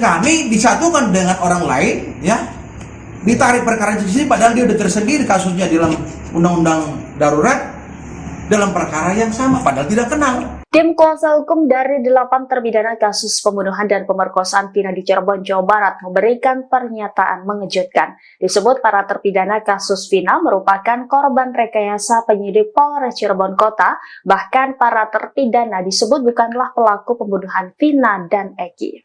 kami disatukan dengan orang lain, ya, ditarik perkara sendiri, padahal dia udah tersendiri kasusnya di dalam undang-undang darurat dalam perkara yang sama, padahal tidak kenal. Tim kuasa hukum dari 8 terpidana kasus pembunuhan dan pemerkosaan Vina di Cirebon, Jawa Barat memberikan pernyataan mengejutkan. Disebut para terpidana kasus Vina merupakan korban rekayasa penyidik Polres Cirebon Kota, bahkan para terpidana disebut bukanlah pelaku pembunuhan Vina dan Eki.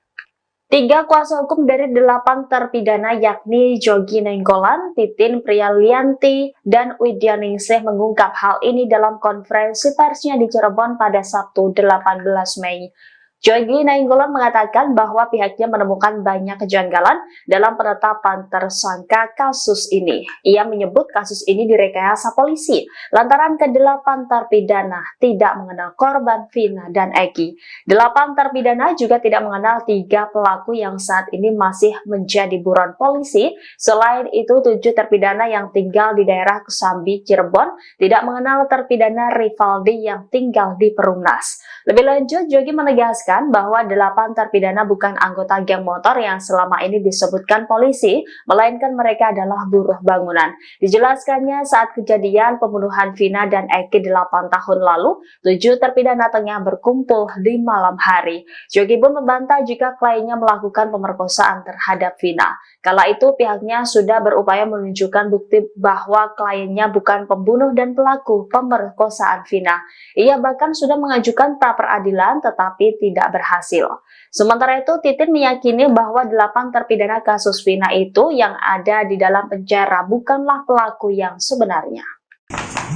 3 kuasa hukum dari 8 terpidana yakni Jogi Nenggolan, Titin Prialianti, dan Widyaningsih mengungkap hal ini dalam konferensi persnya di Cirebon pada Sabtu 18 Mei. Jogi Nenggolan mengatakan bahwa pihaknya menemukan banyak kejanggalan dalam penetapan tersangka kasus ini. Ia menyebut kasus ini direkayasa polisi lantaran ke-8 terpidana tidak mengenal korban Vina dan Eki. 8 terpidana juga tidak mengenal 3 pelaku yang saat ini masih menjadi buron polisi. Selain itu, 7 terpidana yang tinggal di daerah Kesambi, Cirebon tidak mengenal terpidana Rivaldi yang tinggal di Perumnas. Lebih lanjut, Jogi menegaskan bahwa 8 terpidana bukan anggota geng motor yang selama ini disebutkan polisi, melainkan mereka adalah buruh bangunan. Dijelaskannya saat kejadian pembunuhan Vina dan Eki 8 tahun lalu, 7 terpidana tengah berkumpul di malam hari. Jogi pun membantah jika kliennya melakukan pemerkosaan terhadap Vina. Kala itu pihaknya sudah berupaya menunjukkan bukti bahwa kliennya bukan pembunuh dan pelaku pemerkosaan Vina. Ia bahkan sudah mengajukan pra peradilan tetapi tidak berhasil. Sementara itu, Titin meyakini bahwa 8 terpidana kasus Vina itu yang ada di dalam penjara bukanlah pelaku yang sebenarnya.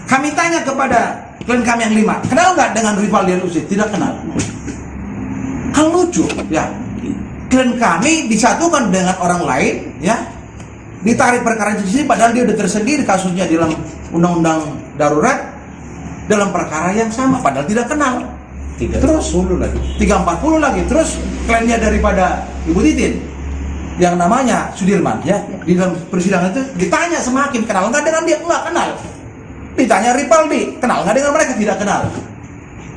Kami tanya kepada klien kami yang 5, kenal nggak dengan Rivaldi dan Uzi? Tidak kenal. Kan lucu, ya. Klien kami disatukan dengan orang lain, ya, ditarik perkara sendiri, padahal dia udah tersendiri kasusnya di dalam undang-undang darurat dalam perkara yang sama, padahal tidak kenal. 340 lagi. Terus kliennya daripada Ibu Titin yang namanya Sudirman, ya, di dalam persidangan itu ditanya semakin kenal nggak dengan dia? Nggak kenal. Ditanya Rivaldi, kenal nggak dengan mereka? Tidak kenal.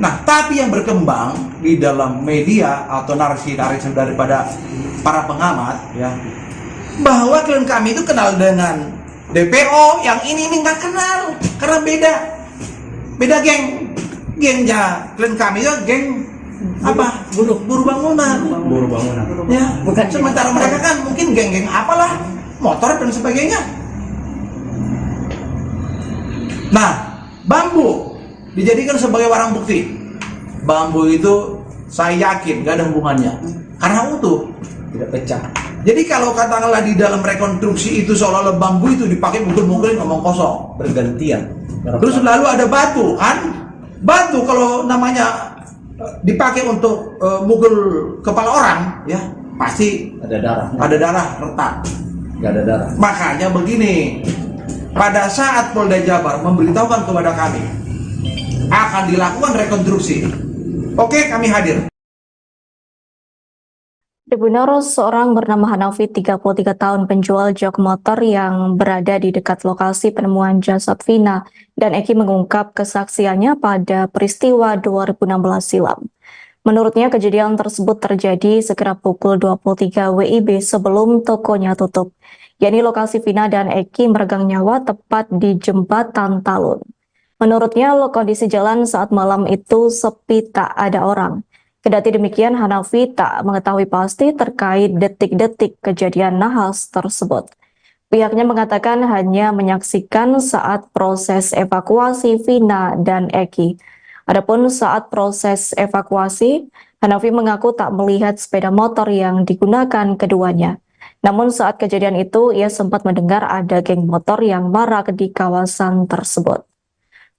Nah, tapi yang berkembang di dalam media atau narasi-narasi daripada para pengamat, ya, bahwa klien kami itu kenal dengan DPO, yang ini nggak kenal karena beda geng. Gengnya klien kami itu geng apa? Buruh bangunan. Ya, bukan. Sementara mereka kan mungkin geng-geng apalah, motor dan sebagainya. Nah, Bambu dijadikan sebagai barang bukti. Bambu itu saya yakin gak ada hubungannya karena utuh, tidak pecah. Jadi kalau katakanlah di dalam rekonstruksi itu seolah-olah bambu itu dipakai mukul-mukulin ngomong kosong, bergantian. Terus lalu ada batu, kan? Batu kalau namanya dipakai untuk mukul kepala orang, ya pasti ada darah retak. Gak ada darah. Makanya begini, pada saat Polda Jabar memberitahukan kepada kami akan dilakukan rekonstruksi, oke, kami hadir. Dibunuh seorang bernama Hanafi, 33 tahun, penjual jok motor yang berada di dekat lokasi penemuan jasad Vina dan Eki mengungkap kesaksiannya pada peristiwa 2016 silam. Menurutnya, kejadian tersebut terjadi sekitar pukul 23 WIB sebelum tokonya tutup, yakni lokasi Vina dan Eki meregang nyawa tepat di Jembatan Talun. Menurutnya, kondisi jalan saat malam itu sepi, tak ada orang. Kendati demikian, Hanafi tak mengetahui pasti terkait detik-detik kejadian nahas tersebut. Pihaknya mengatakan hanya menyaksikan saat proses evakuasi Vina dan Eki. Adapun saat proses evakuasi, Hanafi mengaku tak melihat sepeda motor yang digunakan keduanya. Namun saat kejadian itu, ia sempat mendengar ada geng motor yang marak di kawasan tersebut.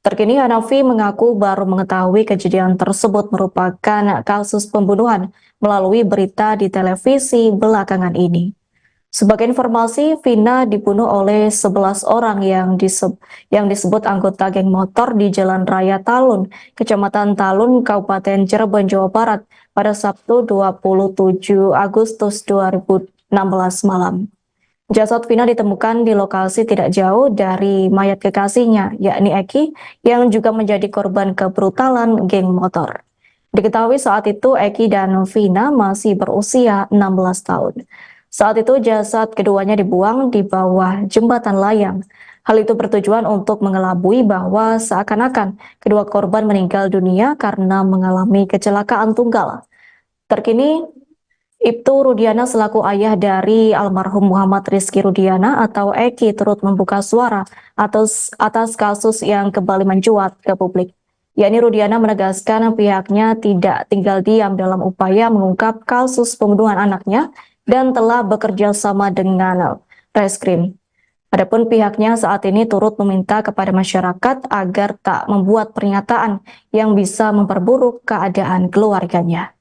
Terkini, Hanafi mengaku baru mengetahui kejadian tersebut merupakan kasus pembunuhan melalui berita di televisi belakangan ini. Sebagai informasi, Vina dibunuh oleh 11 orang yang disebut anggota geng motor di Jalan Raya Talun, Kecamatan Talun, Kabupaten Cirebon, Jawa Barat pada Sabtu 27 Agustus 2016 malam. Jasad Vina ditemukan di lokasi tidak jauh dari mayat kekasihnya, yakni Eki, yang juga menjadi korban kebrutalan geng motor. Diketahui saat itu Eki dan Vina masih berusia 16 tahun. Saat itu jasad keduanya dibuang di bawah jembatan layang. Hal itu bertujuan untuk mengelabui bahwa seakan-akan kedua korban meninggal dunia karena mengalami kecelakaan tunggal. Terkini, Ibtu Rudiana selaku ayah dari almarhum Muhammad Rizky Rudiana atau Eki turut membuka suara atas kasus yang kembali mencuat ke publik. Yakni Rudiana menegaskan pihaknya tidak tinggal diam dalam upaya mengungkap kasus pembunuhan anaknya dan telah bekerja sama dengan Reskrim. Adapun pihaknya saat ini turut meminta kepada masyarakat agar tak membuat pernyataan yang bisa memperburuk keadaan keluarganya.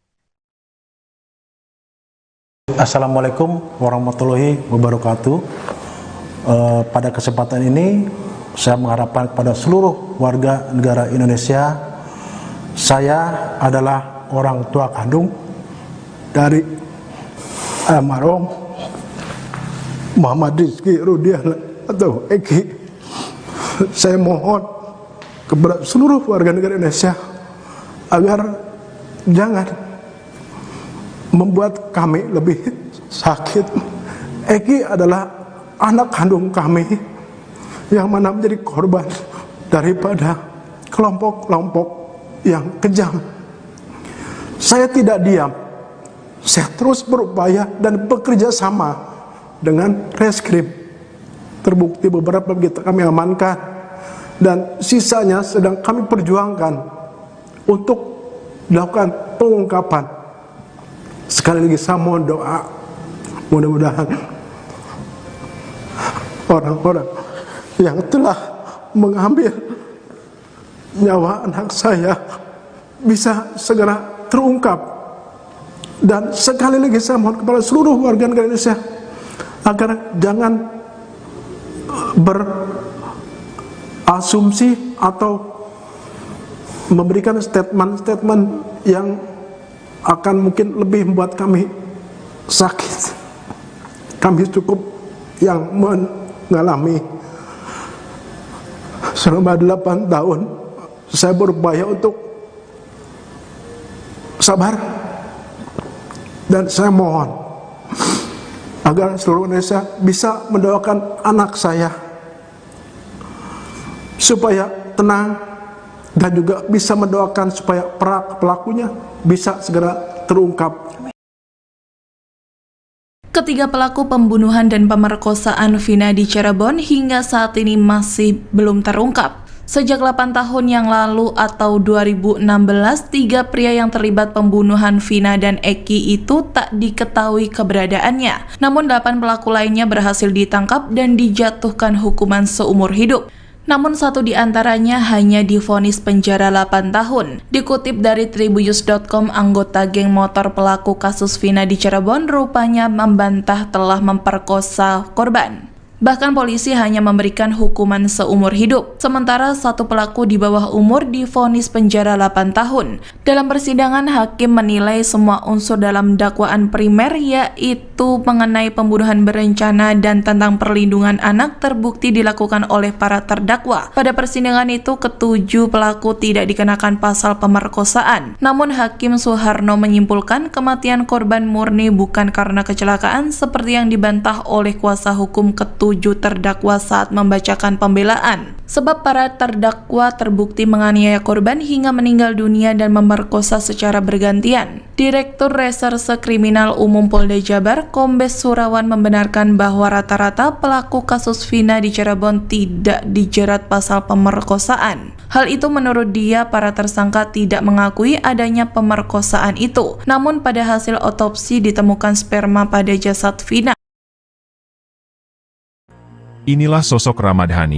Assalamualaikum warahmatullahi wabarakatuh. Pada kesempatan ini saya mengharapkan kepada seluruh warga negara Indonesia, saya adalah orang tua kandung dari almarhum Muhammad Rizky Rudiana atau Eki. Saya mohon kepada seluruh warga negara Indonesia agar jangan membuat kami lebih sakit. Eki adalah anak kandung kami yang mana menjadi korban daripada kelompok-kelompok yang kejam. Saya tidak diam, saya terus berupaya dan bekerja sama dengan Reskrim. Terbukti beberapa kami amankan dan sisanya sedang kami perjuangkan untuk dilakukan pengungkapan. Sekali lagi saya mohon doa, mudah-mudahan orang-orang yang telah mengambil nyawa anak saya bisa segera terungkap. Dan sekali lagi saya mohon kepada seluruh warga negara Indonesia agar jangan berasumsi atau memberikan statement-statement yang akan mungkin lebih membuat kami sakit. Kami cukup yang mengalami selama 8 tahun saya berupaya untuk sabar, dan saya mohon agar seluruh Indonesia bisa mendoakan anak saya supaya tenang, dan juga bisa mendoakan supaya pelakunya bisa segera terungkap. Ketiga pelaku pembunuhan dan pemerkosaan Vina di Cirebon hingga saat ini masih belum terungkap. Sejak 8 tahun yang lalu atau 2016, 3 pria yang terlibat pembunuhan Vina dan Eki itu tak diketahui keberadaannya. Namun 8 pelaku lainnya berhasil ditangkap dan dijatuhkan hukuman seumur hidup. Namun 1 di antaranya hanya divonis penjara 8 tahun. Dikutip dari Tribuyus.com, anggota geng motor pelaku kasus Vina di Cirebon rupanya membantah telah memperkosa korban. Bahkan polisi hanya memberikan hukuman seumur hidup, sementara 1 pelaku di bawah umur divonis penjara 8 tahun. Dalam persidangan, hakim menilai semua unsur dalam dakwaan primer, yaitu mengenai pembunuhan berencana dan tentang perlindungan anak, terbukti dilakukan oleh para terdakwa. Pada persidangan itu, ke-7 pelaku tidak dikenakan pasal pemerkosaan. Namun Hakim Suharno menyimpulkan kematian korban murni bukan karena kecelakaan seperti yang dibantah oleh kuasa hukum ke-7 terdakwa saat membacakan pembelaan. Sebab para terdakwa terbukti menganiaya korban hingga meninggal dunia dan memerkosa secara bergantian. Direktur Reserse Kriminal Umum Polda Jabar, Kombes Surawan, membenarkan bahwa rata-rata pelaku kasus Vina di Cirebon tidak dijerat pasal pemerkosaan. Hal itu menurut dia, para tersangka tidak mengakui adanya pemerkosaan itu. Namun pada hasil otopsi ditemukan sperma pada jasad Vina. Inilah sosok Ramadhani,